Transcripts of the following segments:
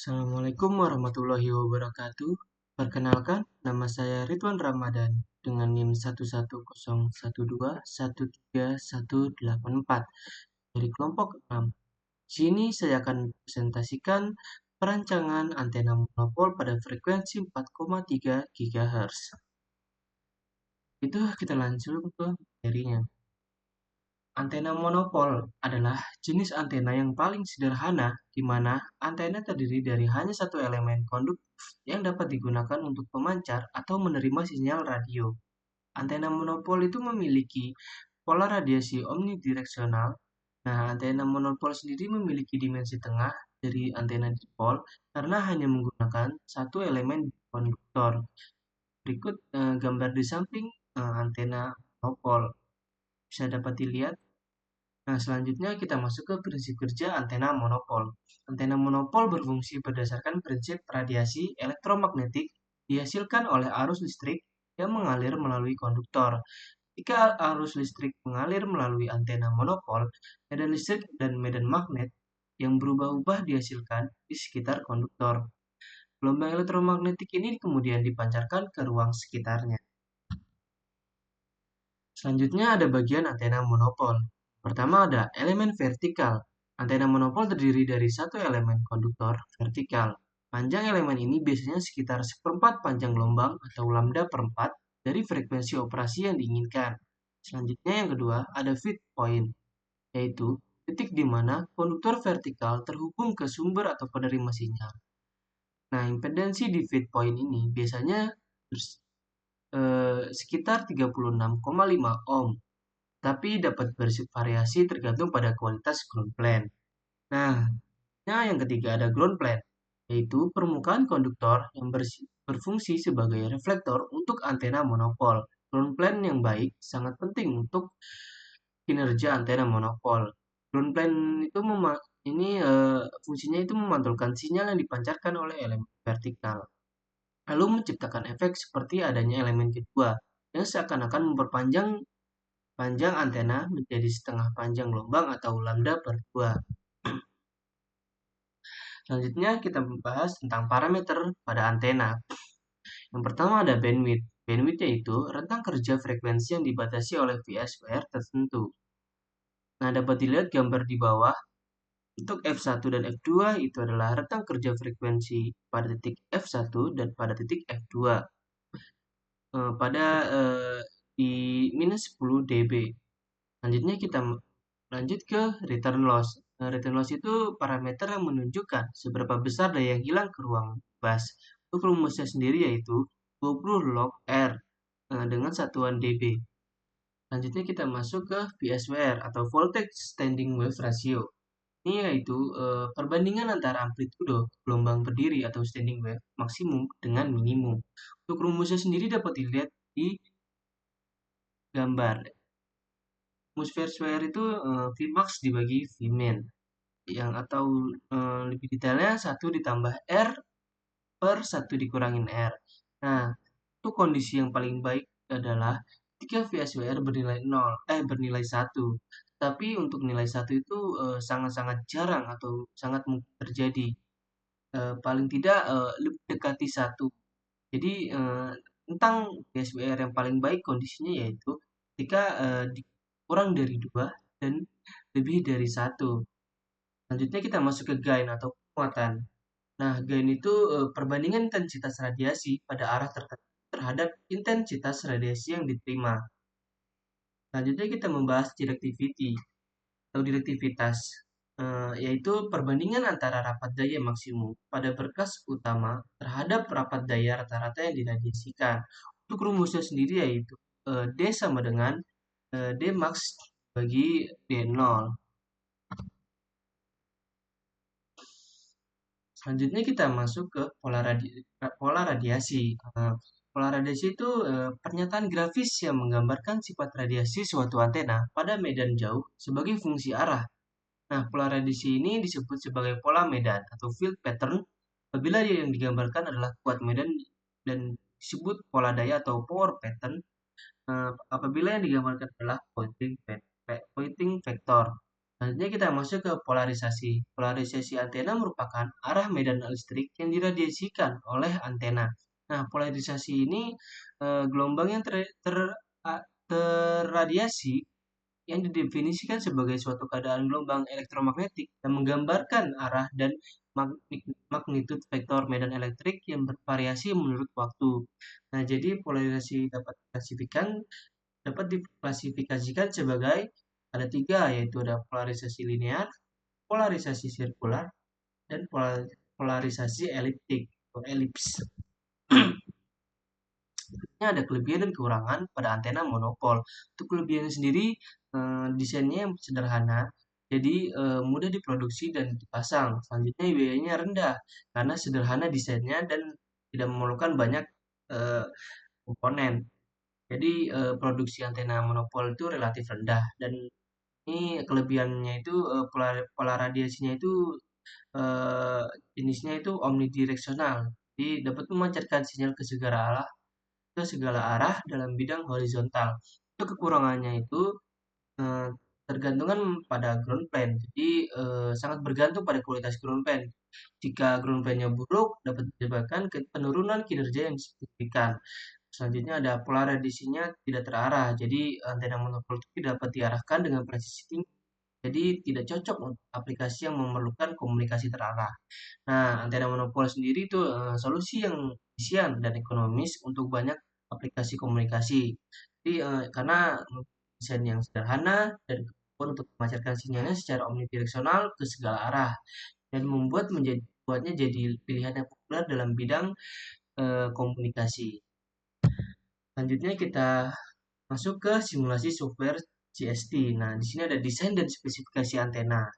Assalamualaikum warahmatullahi wabarakatuh. Perkenalkan, nama saya Ridwan Ramadan dengan NIM 11012131184 dari kelompok 6. Di sini saya akan presentasikan perancangan antena monopol pada frekuensi 4,3 GHz. Itu kita lanjut ke materinya. Antena monopol adalah jenis antena yang paling sederhana di mana antena terdiri dari hanya satu elemen konduktif yang dapat digunakan untuk pemancar atau menerima sinyal radio. Antena monopol itu memiliki pola radiasi omnidireksional. Nah, antena monopol sendiri memiliki dimensi tengah dari antena dipol karena hanya menggunakan satu elemen konduktor. Berikut gambar di samping antena monopol. Bisa dapat dilihat. Nah, selanjutnya kita masuk ke prinsip kerja antena monopol. Antena monopol berfungsi berdasarkan prinsip radiasi elektromagnetik dihasilkan oleh arus listrik yang mengalir melalui konduktor. Jika arus listrik mengalir melalui antena monopol, medan listrik dan medan magnet yang berubah-ubah dihasilkan di sekitar konduktor. Gelombang elektromagnetik ini kemudian dipancarkan ke ruang sekitarnya. Selanjutnya ada bagian antena monopol. Pertama ada elemen vertikal. Antena monopol terdiri dari satu elemen konduktor vertikal. Panjang elemen ini biasanya sekitar seperempat panjang gelombang atau lambda per 4 dari frekuensi operasi yang diinginkan. Selanjutnya yang kedua ada feed point, yaitu titik di mana konduktor vertikal terhubung ke sumber atau penerima sinyal. Nah, impedansi di feed point ini biasanya sekitar 36,5 ohm, tapi dapat bervariasi tergantung pada kualitas ground plane. Nah, yang ketiga ada ground plane, yaitu permukaan konduktor yang berfungsi sebagai reflektor untuk antena monopol. Ground plane yang baik sangat penting untuk kinerja antena monopol. Ground plane itu fungsinya itu memantulkan sinyal yang dipancarkan oleh elemen vertikal, lalu menciptakan efek seperti adanya elemen kedua yang seakan-akan memperpanjang panjang antena menjadi setengah panjang gelombang atau lambda per 2. Selanjutnya kita membahas tentang parameter pada antena. Yang pertama ada bandwidth. Bandwidth yaitu rentang kerja frekuensi yang dibatasi oleh VSWR tertentu. Nah, dapat dilihat gambar di bawah. Untuk F1 dan F2 itu adalah rentang kerja frekuensi pada titik F1 dan pada titik F2. Pada di minus 10 dB. Selanjutnya kita lanjut ke return loss. Nah, return loss itu parameter yang menunjukkan seberapa besar daya yang hilang ke ruang bus. Untuk rumusnya sendiri yaitu 20 log R dengan satuan dB. Selanjutnya kita masuk ke VSWR atau Voltage Standing Wave Ratio. Ini yaitu perbandingan antara amplitudo gelombang berdiri atau standing wave maksimum dengan minimum. Untuk rumusnya sendiri dapat dilihat di gambar. Rumus VSWR itu Vmax dibagi Vmin, yang atau lebih detailnya 1 ditambah R per 1 dikurangin R. Nah, untuk kondisi yang paling baik adalah ketika VSWR bernilai 1. Tapi untuk nilai 1 itu sangat-sangat jarang atau sangat mungkin terjadi. Paling tidak lebih dekati 1. Jadi tentang VSWR yang paling baik kondisinya yaitu ketika kurang dari 2 dan lebih dari 1. Selanjutnya kita masuk ke gain atau kekuatan. Nah, gain itu perbandingan intensitas radiasi pada arah tertentu terhadap intensitas radiasi yang diterima. Selanjutnya kita membahas directivity atau directivitas, yaitu perbandingan antara rapat daya maksimum pada berkas utama terhadap rapat daya rata-rata yang diradiasikan. Untuk rumusnya sendiri yaitu D sama dengan D max bagi D0. Selanjutnya kita masuk ke pola radiasi. Pola radiasi itu pernyataan grafis yang menggambarkan sifat radiasi suatu antena pada medan jauh sebagai fungsi arah. Nah, pola radiasi ini disebut sebagai pola medan atau field pattern apabila yang digambarkan adalah kuat medan, dan disebut pola daya atau power pattern apabila yang digambarkan adalah pointing vector. Selanjutnya kita masuk ke polarisasi. Polarisasi antena merupakan arah medan listrik yang diradiasikan oleh antena. Nah, polarisasi ini gelombang yang terradiasi yang didefinisikan sebagai suatu keadaan gelombang elektromagnetik yang menggambarkan arah dan magnitud vektor medan elektrik yang bervariasi menurut waktu. Nah, jadi polarisasi dapat diklasifikasikan sebagai ada tiga, yaitu ada polarisasi linear, polarisasi sirkular, dan polarisasi eliptik atau elips. Ini ada kelebihan dan kekurangan pada antena monopol. Untuk kelebihannya sendiri, desainnya yang sederhana, jadi mudah diproduksi dan dipasang. Selanjutnya biayanya rendah karena sederhana desainnya dan tidak memerlukan banyak eh, komponen. Jadi produksi antena monopol itu relatif rendah dan ini kelebihannya itu pola radiasinya itu eh, jenisnya itu omnidireksional. Jadi dapat memancarkan sinyal ke segala arah dalam bidang horizontal. Untuk kekurangannya itu eh, tergantungan pada ground plan. Jadi sangat bergantung pada kualitas ground plan. Jika ground plan-nya buruk, dapat menyebabkan penurunan kinerja yang signifikan. Selanjutnya ada pola radiasinya tidak terarah. Jadi antena monopol itu tidak dapat diarahkan dengan presisi tinggi. Jadi tidak cocok untuk aplikasi yang memerlukan komunikasi terarah. Nah, antena monopol sendiri itu solusi yang efisien dan ekonomis untuk banyak aplikasi komunikasi. Jadi karena desain yang sederhana dan kemampuan untuk memancarkan sinyalnya secara omnidireksional ke segala arah dan buatnya jadi pilihan yang populer dalam bidang komunikasi. Selanjutnya kita masuk ke simulasi software CST. Nah, di sini ada desain dan spesifikasi antena.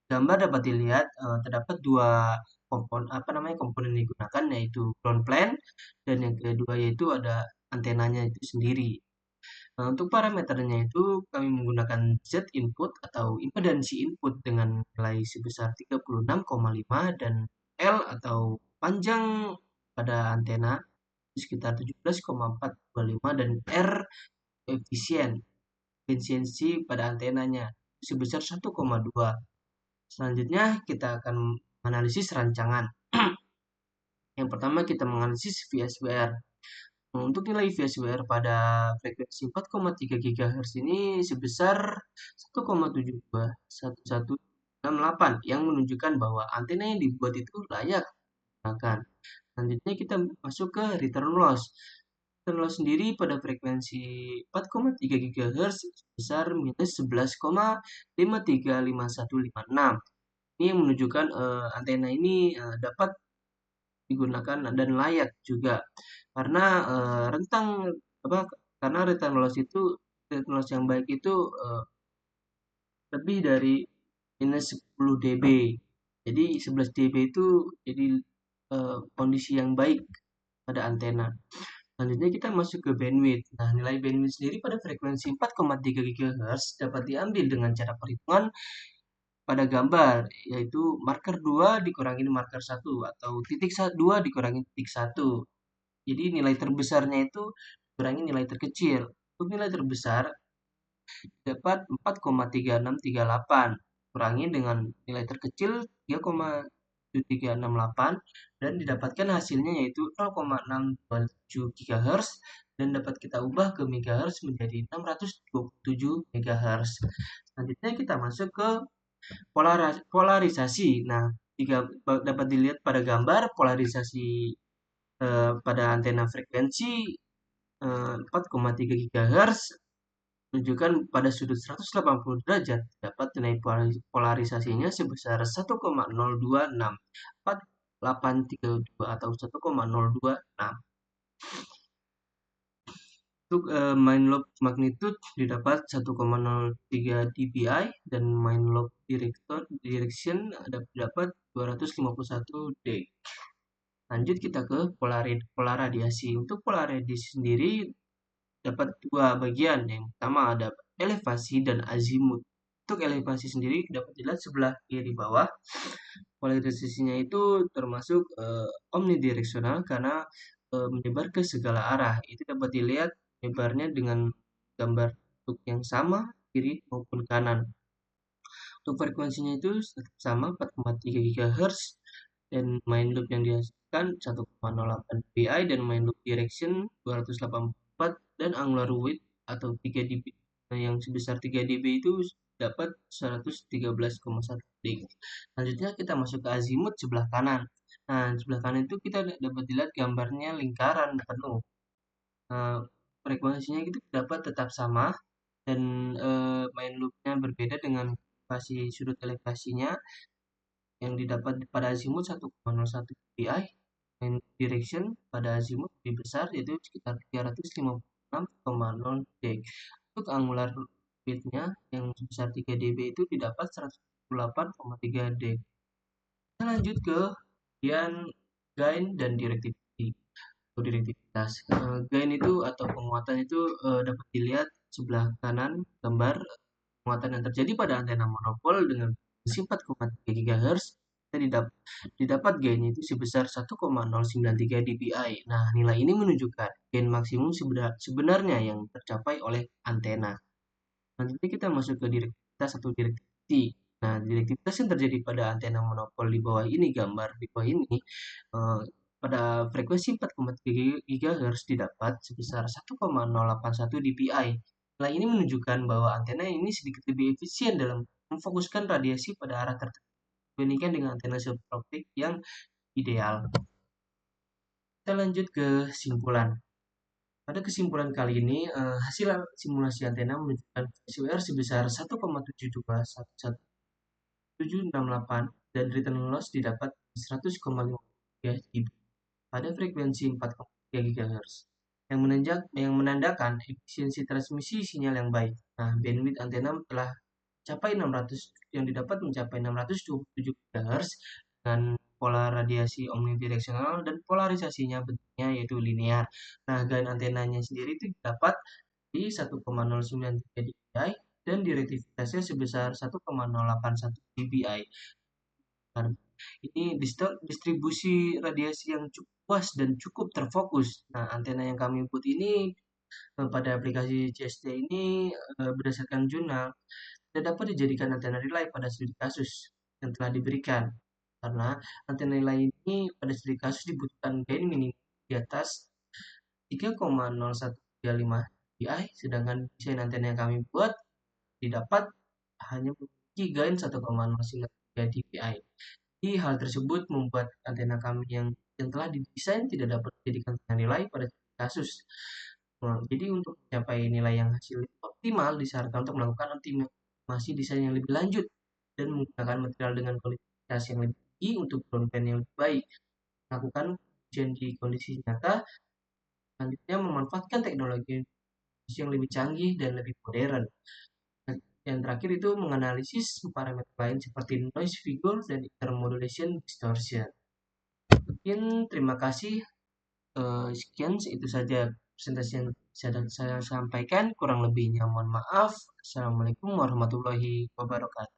Gambar dapat dilihat terdapat dua komponen yang digunakan, yaitu ground plane dan yang kedua yaitu ada antenanya itu sendiri. Nah, untuk parameternya itu kami menggunakan Z input atau impedansi input dengan nilai sebesar 36,5 dan L atau panjang pada antena sekitar 17,425 dan R efisiensi pada antenanya sebesar 1,2. Selanjutnya kita akan menganalisis rancangan. Yang pertama kita menganalisis VSWR. Untuk nilai VSWR pada frekuensi 4,3 GHz ini sebesar 1,72168 yang menunjukkan bahwa antena yang dibuat itu layak digunakan. Selanjutnya kita masuk ke return loss. Return loss sendiri pada frekuensi 4,3 GHz sebesar minus 11,535156. Ini yang menunjukkan antena ini dapat digunakan dan layak juga karena rentang apa karena return loss yang baik itu lebih dari minus 10 dB. Jadi 11 dB itu jadi kondisi yang baik pada antena. Selanjutnya kita masuk ke bandwidth. Nah, nilai bandwidth sendiri pada frekuensi 4,3 GHz dapat diambil dengan cara perhitungan pada gambar, yaitu marker 2 dikurangi marker 1 atau titik 2 dikurangi titik 1. Jadi nilai terbesarnya itu dikurangi nilai terkecil. Untuk nilai terbesar dapat 4,3638 kurangi dengan nilai terkecil 3,7368 dan didapatkan hasilnya yaitu 0,627 GHz dan dapat kita ubah ke MHz menjadi 627 MHz. Selanjutnya kita masuk ke polarisasi. Nah, jika dapat dilihat pada gambar polarisasi pada antena frekuensi 4,3 GHz menunjukkan pada sudut 180 derajat dapat nilai polarisasinya sebesar 1,02648832 atau 1,026. Untuk main lobe magnitude didapat 1,03 dBi dan main lobe direction dapat 251 D. Lanjut kita ke polaradiasi. Untuk polaradiasi sendiri dapat dua bagian. Yang pertama ada elevasi dan azimut. Untuk elevasi sendiri dapat dilihat sebelah kiri bawah. Polarisasinya itu termasuk omnidireksional karena menyebar ke segala arah. Itu dapat dilihat menyebarnya dengan gambar bentuk yang sama kiri maupun kanan. Untuk frekuensinya itu sama 4,3 GHz dan main loop yang dihasilkan 1,08 dpi dan main loop direction 284 dan angular width atau 3 dB yang sebesar 3 dB itu dapat 113,1 dB. Selanjutnya kita masuk ke azimut sebelah kanan. Nah, sebelah kanan itu kita dapat dilihat gambarnya lingkaran penuh. Frekuensinya itu dapat tetap sama dan main loopnya berbeda dengan sudut elevasinya yang didapat pada azimut 1,01 dpi, main direction pada azimut lebih besar yaitu sekitar 356,0 d. Untuk angular width-nya yang sebesar 3 dB itu didapat 108,3 d. Kita lanjut ke bagian gain dan direktivitas. Gain itu atau penguatan itu dapat dilihat sebelah kanan gambar penguatan yang terjadi pada antena monopol dengan frekuensi 4,3 GHz kita didapat gain itu sebesar 1,093 dpi. Nah, nilai ini menunjukkan gain maksimum sebenarnya yang tercapai oleh antena. Selanjutnya kita masuk ke direktivitas atau direktiviti. Nah, direktivitas yang terjadi pada antena monopol di bawah ini, gambar di bawah ini, pada frekuensi 4,3 GHz didapat sebesar 1,081 dpi. Nilai ini menunjukkan bahwa antena ini sedikit lebih efisien dalam memfokuskan radiasi pada arah tertentu dibandingkan dengan antena suboptik yang ideal. Kita lanjut ke kesimpulan. Pada kesimpulan kali ini, hasil simulasi antena menunjukkan SUR sebesar 1,7211768 dan return loss didapat 100,53 dB pada frekuensi 4,3 GHz yang menandakan efisiensi transmisi sinyal yang baik. Nah, bandwidth antena telah mencapai 627 GHz dengan pola radiasi omnidireksional dan polarisasinya bentuknya yaitu linear. Nah, gain antenanya sendiri itu dapat di 1,093 dpi dan direktivitasnya sebesar 1,081 dpi. Ini distribusi radiasi yang cukup luas dan cukup terfokus. Nah, antena yang kami input ini pada aplikasi CST ini berdasarkan jurnal tidak dapat dijadikan antena relay pada studi kasus yang telah diberikan. Karena antena relay ini pada studi kasus dibutuhkan gain minimal di atas 3,0135 dpi, sedangkan desain antena yang kami buat didapat hanya memiliki gain 1,093 dpi. Jadi hal tersebut membuat antena kami yang telah didesain tidak dapat dijadikan antena relay pada kasus. Nah, jadi untuk mencapai nilai yang hasil optimal disarankan untuk melakukan optimasi desain yang lebih lanjut dan menggunakan material dengan kualitas yang lebih tinggi untuk broadband yang lebih baik. Lakukan ujian di kondisi nyata, selanjutnya memanfaatkan teknologi yang lebih canggih dan lebih modern. Yang terakhir itu menganalisis parameter lain seperti noise figure dan intermodulation distortion. Mungkin terima kasih. Sekian itu saja presentasi yang saya sampaikan. Kurang lebihnya mohon maaf. Assalamualaikum warahmatullahi wabarakatuh.